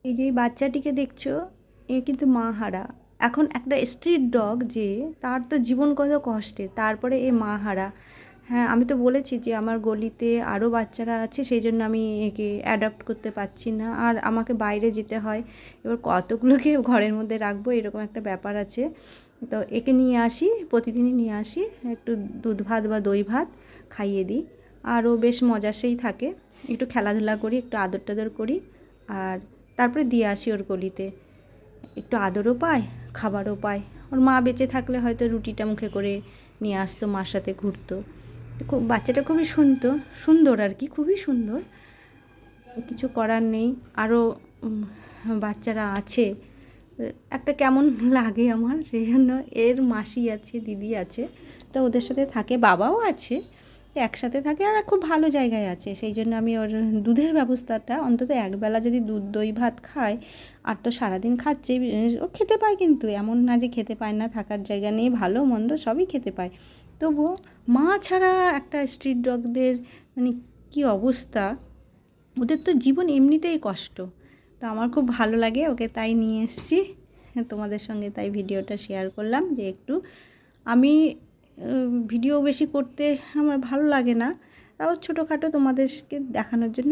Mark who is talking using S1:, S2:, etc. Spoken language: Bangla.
S1: এই যে বাচ্চাটিকে দেখছো, এ কিন্তু মা হারা। এখন একটা স্ট্রিট ডগ যে, তার তো জীবন কত কষ্টে, তারপরে এ মা হারা। হ্যাঁ, আমি তো বলেছি যে আমার গলিতে আরও বাচ্চারা আছে, সেই জন্য আমি একে অ্যাডাপ্ট করতে পারছি না, আর আমাকে বাইরে যেতে হয়। এবার কতগুলোকে ঘরের মধ্যে রাখবো, এরকম একটা ব্যাপার আছে। তো একে নিয়ে আসি, প্রতিদিনই নিয়ে আসি, একটু দুধ ভাত বা দই ভাত খাইয়ে দিই, আরও বেশ মজাসেই থাকে। একটু খেলাধুলা করি, একটু আদর টাদর করি, আর তারপরে দিয়ে আসি ওর গলিতে। একটু আদরও পায়, খাবারও পায়। ওর মা বেঁচে থাকলে হয়তো রুটিটা মুখে করে নিয়ে আসতো, মার সাথে ঘুরতো। খুব বাচ্চাটা খুবই সুন্দর আর কি, খুবই সুন্দর। কিছু করার নেই। আরও বাচ্চারা আছে, একটা কেমন লাগে আমার, সেই জন্য। এর মাসি আছে, দিদি আছে, তো ওদের সাথে থাকে, বাবাও আছে, একসাথে থাকে, আর খুব ভালো জায়গায় আছে। সেই জন্য আমি ওর দুধের ব্যবস্থাটা, অন্তত একবেলা যদি দুধ দই ভাত খায়, আর তো সারাদিন খাচ্ছে, ও খেতে পায়, কিন্তু এমন না যে খেতে পায় না, থাকার জায়গা নেই, ভালো মন্দ সবই খেতে পায়। তবুও মা ছাড়া একটা স্ট্রিট ডগদের মানে কী অবস্থা, ওদের তো জীবন এমনিতেই কষ্ট। তো আমার খুব ভালো লাগে ওকে, তাই নিয়ে এসেছি তোমাদের সঙ্গে, তাই ভিডিওটা শেয়ার করলাম। যে একটু আমি ভিডিও বেশি করতে আমার ভালো লাগে না, তাও ছোটোখাটো তোমাদেরকে দেখানোর জন্য